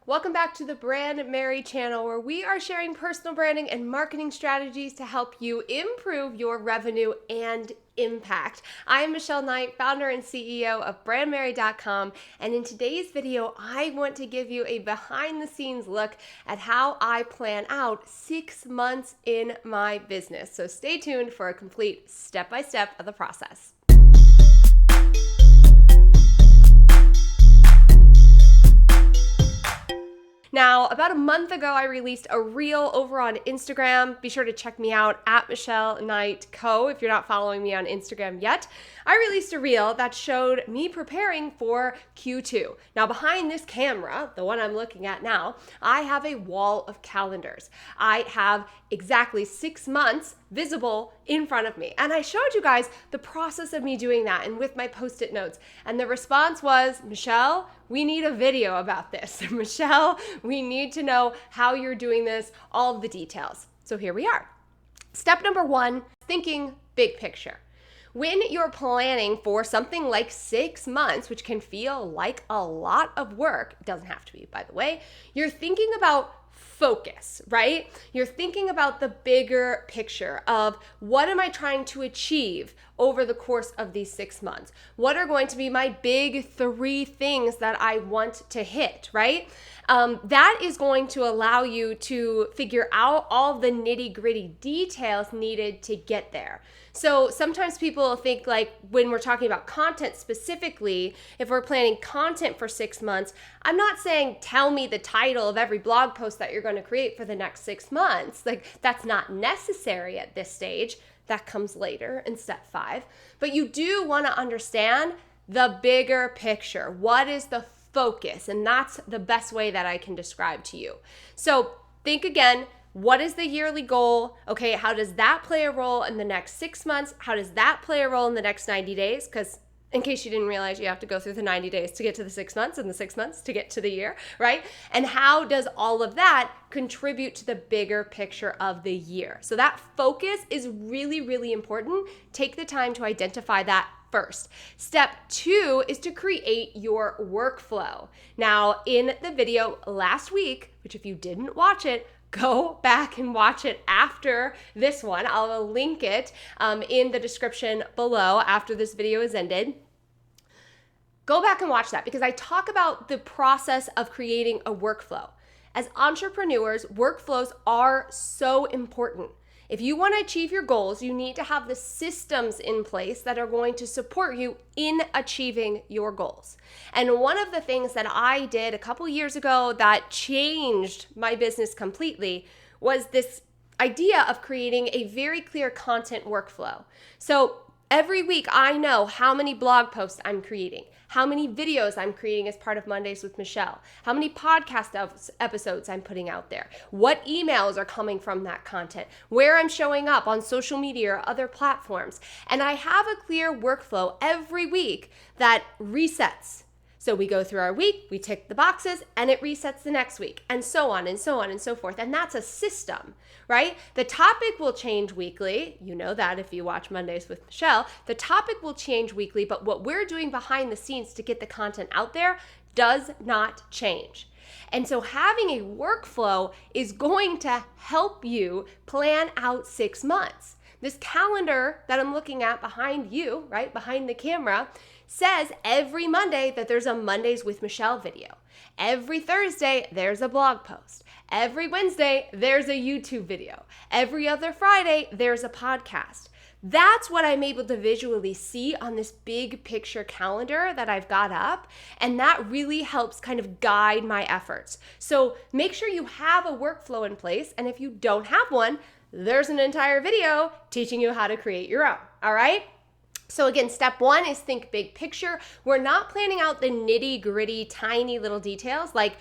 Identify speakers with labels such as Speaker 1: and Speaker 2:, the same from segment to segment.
Speaker 1: Welcome back to the Brandmerry channel, where we are sharing personal branding and marketing strategies to help you improve your revenue and impact. I am Michelle Knight, founder and CEO of Brandmerry.com, and in today's video, I want to give you a behind-the-scenes look at how I plan out 6 months in my business. So stay tuned for a complete step-by-step of the process. Now, about a month ago, I released a reel over on Instagram. Be sure to check me out at Michelle Knight Co. if you're not following me on Instagram yet. I released a reel that showed me preparing for Q2. Now, behind this camera, the one I'm looking at now, I have a wall of calendars. I have exactly 6 months visible in front of me. And I showed you guys the process of me doing that and with my Post-it notes. And the response was, Michelle, we need a video about this. Michelle, we need to know how you're doing this, all of the details. So here we are. Step number 1, thinking big picture. When you're planning for something like 6 months, which can feel like a lot of work, it doesn't have to be, by the way, you're thinking about focus, right? You're thinking about the bigger picture of what am I trying to achieve over the course of these 6 months? What are going to be my big 3 things that I want to hit, right? That is going to allow you to figure out all the nitty-gritty details needed to get there. So sometimes people think, like, when we're talking about content specifically, if we're planning content for 6 months, I'm not saying tell me the title of every blog post that you're going to create for the next 6 months. Like, that's not necessary at this stage. That comes later in step 5. But you do want to understand the bigger picture. What is the focus? And that's the best way that I can describe to you. So think again. What is the yearly goal? Okay, how does that play a role in the next 6 months? How does that play a role in the next 90 days? Because in case you didn't realize, you have to go through the 90 days to get to the 6 months and the 6 months to get to the year, right? And how does all of that contribute to the bigger picture of the year? So that focus is really, really important. Take the time to identify that first. Step 2 is to create your workflow. Now, in the video last week, which if you didn't watch it, go back and watch it after this one. I'll link it in the description below after this video is ended. Go back and watch that because I talk about the process of creating a workflow. As entrepreneurs, workflows are so important. If you want to achieve your goals, you need to have the systems in place that are going to support you in achieving your goals. And one of the things that I did a couple years ago that changed my business completely was this idea of creating a very clear content workflow. So every week I know how many blog posts I'm creating, how many videos I'm creating as part of Mondays with Michelle, how many podcast episodes I'm putting out there, what emails are coming from that content, where I'm showing up on social media or other platforms. And I have a clear workflow every week that resets. So we go through our week, we tick the boxes, and it resets the next week, and so on and so on and so forth. And that's a system, right? The topic will change weekly. You know that if you watch Mondays with Michelle. The topic will change weekly, but what we're doing behind the scenes to get the content out there does not change. And so having a workflow is going to help you plan out 6 months. This calendar that I'm looking at behind you, right, behind the camera, says every Monday that there's a Mondays with Michelle video. Every Thursday, there's a blog post. Every Wednesday, there's a YouTube video. Every other Friday, there's a podcast. That's what I'm able to visually see on this big picture calendar that I've got up, and that really helps kind of guide my efforts. So make sure you have a workflow in place, and if you don't have one, there's an entire video teaching you how to create your own, all right? So again, step 1 is think big picture. We're not planning out the nitty-gritty, tiny little details like,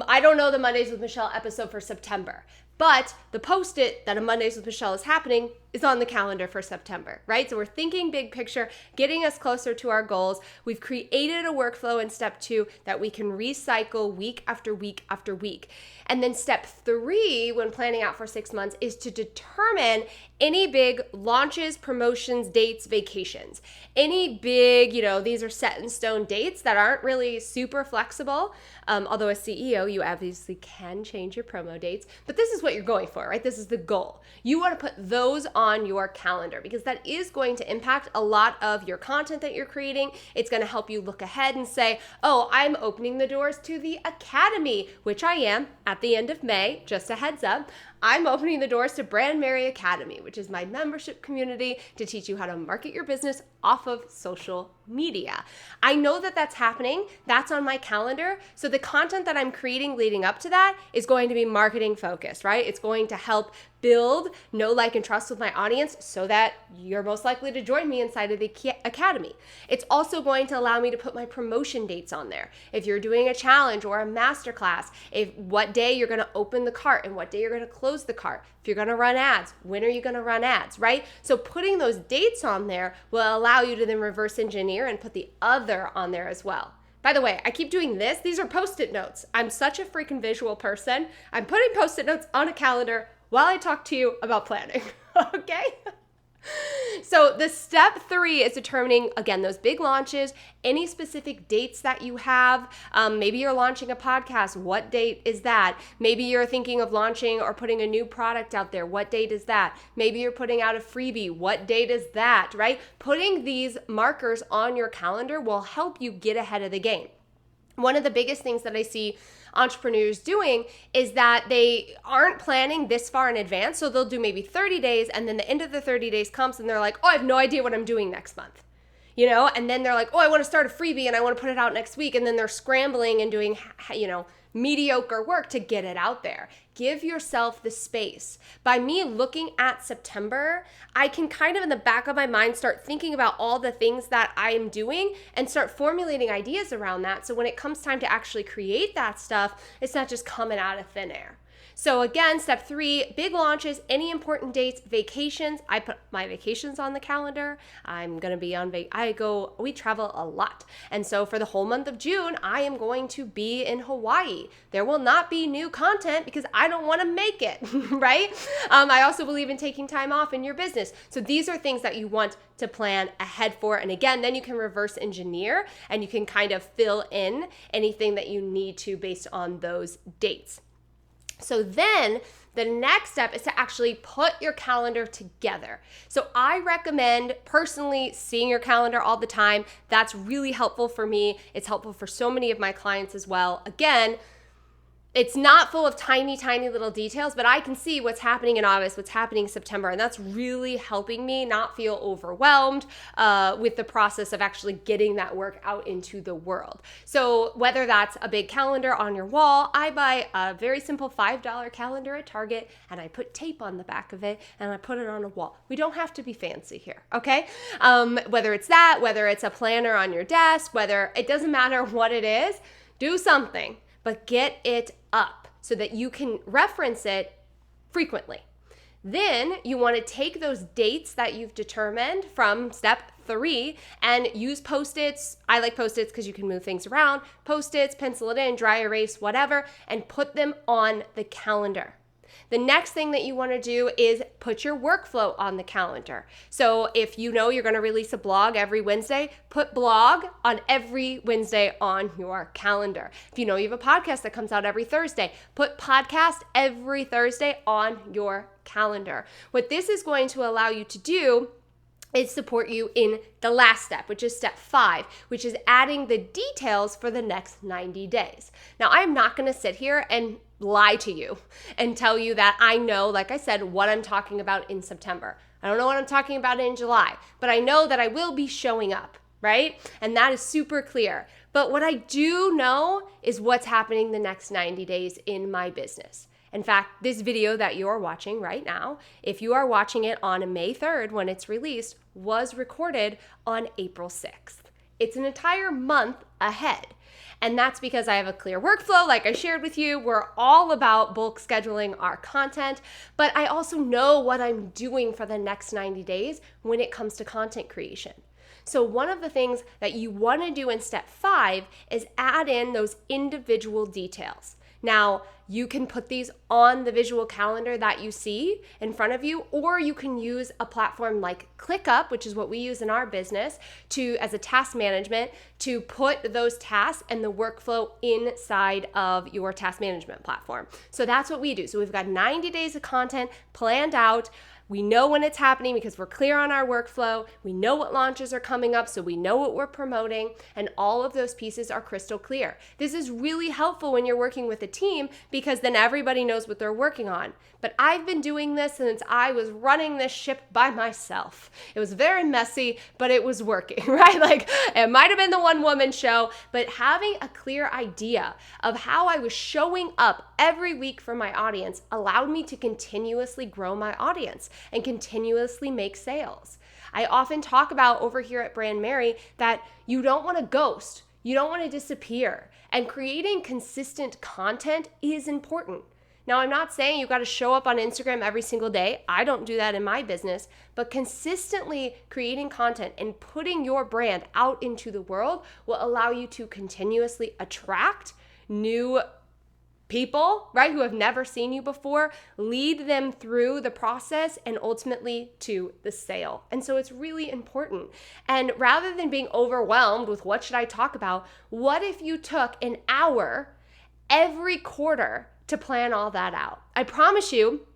Speaker 1: I don't know the Mondays with Michelle episode for September, But the post-it that a Mondays with Michelle is happening is on the calendar for September, right? So we're thinking big picture, getting us closer to our goals. We've created a workflow in step 2 that we can recycle week after week after week. And then step 3, when planning out for 6 months, is to determine any big launches, promotions, dates, vacations. Any big, these are set in stone dates that aren't really super flexible. Although as CEO, you obviously can change your promo dates, but this is what you're going for, right? This is the goal. You want to put those on your calendar because that is going to impact a lot of your content that you're creating. It's going to help you look ahead and say, oh, I'm opening the doors to the Academy, which I am at the end of May, just a heads up. I'm opening the doors to Brandmerry Academy, which is my membership community to teach you how to market your business off of social media. I know that that's happening. That's on my calendar. So the content that I'm creating leading up to that is going to be marketing focused, right? It's going to help build know, like, and trust with my audience so that you're most likely to join me inside of the Academy. It's also going to allow me to put my promotion dates on there. If you're doing a challenge or a masterclass, what day you're going to open the cart and what day you're going to close the cart. If you're going to run ads, when are you going to run ads, right? So putting those dates on there will allow you to then reverse engineer and put the other on there as well. By the way, I keep doing this. These are Post-it notes. I'm such a freaking visual person. I'm putting Post-it notes on a calendar while I talk to you about planning, okay? So the step 3 is determining, again, those big launches, any specific dates that you have. Maybe you're launching a podcast. What date is that? Maybe you're thinking of launching or putting a new product out there. What date is that? Maybe you're putting out a freebie. What date is that, right? Putting these markers on your calendar will help you get ahead of the game. One of the biggest things that I see entrepreneurs doing is that they aren't planning this far in advance. So they'll do maybe 30 days and then the end of the 30 days comes and they're like, oh, I have no idea what I'm doing next month. And then they're like, oh, I want to start a freebie and I want to put it out next week. And then they're scrambling and doing, mediocre work to get it out there. Give yourself the space. By me looking at September, I can kind of in the back of my mind start thinking about all the things that I am doing and start formulating ideas around that. So when it comes time to actually create that stuff, it's not just coming out of thin air. So again, step 3, big launches, any important dates, vacations. I put my vacations on the calendar. I'm going to be on we travel a lot. And so for the whole month of June, I am going to be in Hawaii. There will not be new content because I don't want to make it, right? I also believe in taking time off in your business. So these are things that you want to plan ahead for. And again, then you can reverse engineer and you can kind of fill in anything that you need to based on those dates. So then the next step is to actually put your calendar together. So I recommend personally seeing your calendar all the time. That's really helpful for me. It's helpful for so many of my clients as well. Again, it's not full of tiny, tiny little details, but I can see what's happening in August, what's happening in September, and that's really helping me not feel overwhelmed with the process of actually getting that work out into the world. So whether that's a big calendar on your wall, I buy a very simple $5 calendar at Target, and I put tape on the back of it, and I put it on a wall. We don't have to be fancy here, okay? Whether it's that, whether it's a planner on your desk, it doesn't matter what it is, do something. But get it up so that you can reference it frequently. Then you want to take those dates that you've determined from step 3 and use Post-its. I like Post-its because you can move things around. Post-its, pencil it in, dry erase, whatever, and put them on the calendar. The next thing that you want to do is put your workflow on the calendar. So if you know you're going to release a blog every Wednesday, put blog on every Wednesday on your calendar. If you know you have a podcast that comes out every Thursday, put podcast every Thursday on your calendar. What this is going to allow you to do is support you in the last step, which is step 5, which is adding the details for the next 90 days. Now, I'm not going to sit here and lie to you and tell you that I know, like I said, what I'm talking about in September. I don't know what I'm talking about in July, but I know that I will be showing up, right? And that is super clear. But what I do know is what's happening the next 90 days in my business. In fact, this video that you're watching right now, if you are watching it on May 3rd when it's released, was recorded on April 6th. It's an entire month ahead. And that's because I have a clear workflow, like I shared with you. We're all about bulk scheduling our content, but I also know what I'm doing for the next 90 days when it comes to content creation. So one of the things that you want to do in step 5 is add in those individual details. Now, you can put these on the visual calendar that you see in front of you, or you can use a platform like ClickUp, which is what we use in our business, as a task management, to put those tasks and the workflow inside of your task management platform. So that's what we do. So we've got 90 days of content planned out. We know when it's happening because we're clear on our workflow. We know what launches are coming up, so we know what we're promoting, and all of those pieces are crystal clear. This is really helpful when you're working with a team because then everybody knows what they're working on. But I've been doing this since I was running this ship by myself. It was very messy, but it was working, right? Like, it might have been the one-woman show, but having a clear idea of how I was showing up every week for my audience allowed me to continuously grow my audience and continuously make sales. I often talk about over here at Brandmerry that you don't want to ghost, you don't want to disappear, and creating consistent content is important. Now, I'm not saying you've got to show up on Instagram every single day. I don't do that in my business, but consistently creating content and putting your brand out into the world will allow you to continuously attract new people, right, who have never seen you before, lead them through the process and ultimately to the sale. And so it's really important. And rather than being overwhelmed with what should I talk about, what if you took an hour every quarter to plan all that out? I promise you,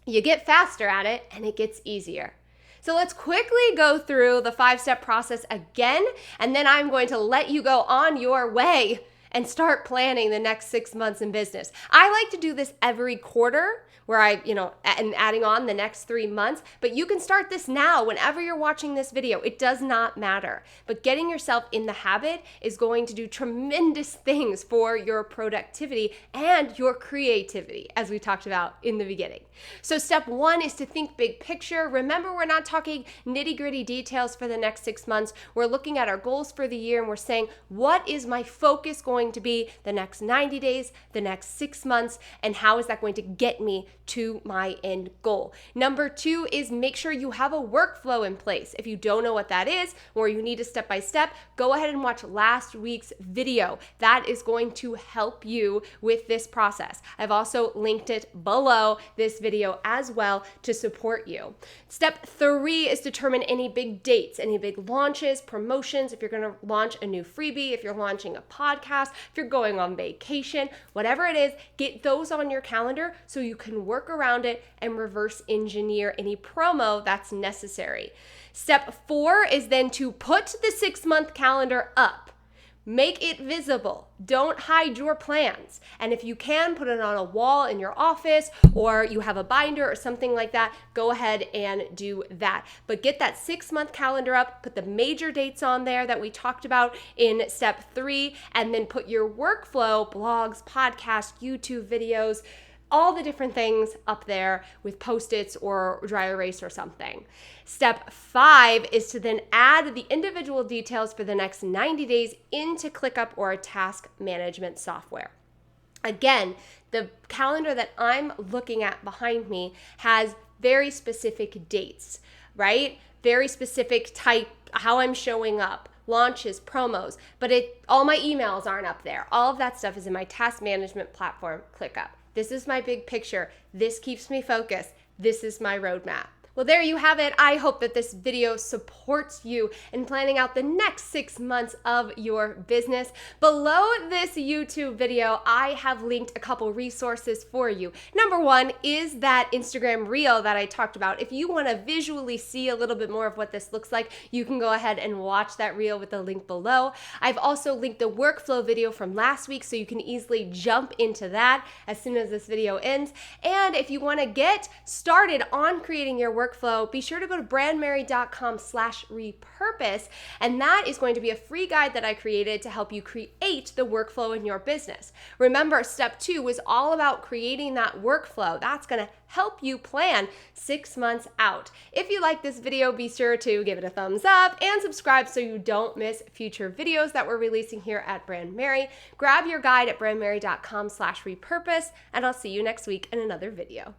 Speaker 1: you get faster at it and it gets easier. So let's quickly go through the 5-step process again, and then I'm going to let you go on your way and start planning the next 6 months in business. I like to do this every quarter where and adding on the next 3 months, but you can start this now whenever you're watching this video. It does not matter. But getting yourself in the habit is going to do tremendous things for your productivity and your creativity, as we talked about in the beginning. So step 1 is to think big picture. Remember, we're not talking nitty-gritty details for the next 6 months. We're looking at our goals for the year and we're saying, what is my focus going to be the next 90 days, the next 6 months, and how is that going to get me to my end goal? Number 2 is make sure you have a workflow in place. If you don't know what that is, or you need a step-by-step, go ahead and watch last week's video. That is going to help you with this process. I've also linked it below this video as well to support you. Step 3 is determine any big dates, any big launches, promotions, if you're going to launch a new freebie, if you're launching a podcast, if you're going on vacation, whatever it is, get those on your calendar so you can work around it and reverse engineer any promo that's necessary. Step 4 is then to put the 6-month calendar up. Make it visible. Don't hide your plans. And if you can, put it on a wall in your office, or you have a binder or something like that, go ahead and do that. But get that 6-month calendar up, put the major dates on there that we talked about in step 3, and then put your workflow, blogs, podcasts, YouTube videos, all the different things up there with Post-its or dry erase or something. Step 5 is to then add the individual details for the next 90 days into ClickUp or a task management software. Again, the calendar that I'm looking at behind me has very specific dates, right? Very specific type, how I'm showing up, launches, promos, but all my emails aren't up there. All of that stuff is in my task management platform, ClickUp. This is my big picture. This keeps me focused. This is my roadmap. Well, there you have it. I hope that this video supports you in planning out the next 6 months of your business. Below this YouTube video, I have linked a couple resources for you. Number 1 is that Instagram reel that I talked about. If you want to visually see a little bit more of what this looks like, you can go ahead and watch that reel with the link below. I've also linked the workflow video from last week so you can easily jump into that as soon as this video ends. And if you want to get started on creating your workflow, be sure to go to brandmerry.com/repurpose, and that is going to be a free guide that I created to help you create the workflow in your business. Remember, step 2 was all about creating that workflow. That's going to help you plan 6 months out. If you like this video, be sure to give it a thumbs up and subscribe so you don't miss future videos that we're releasing here at Brandmerry. Grab your guide at brandmerry.com/repurpose, and I'll see you next week in another video.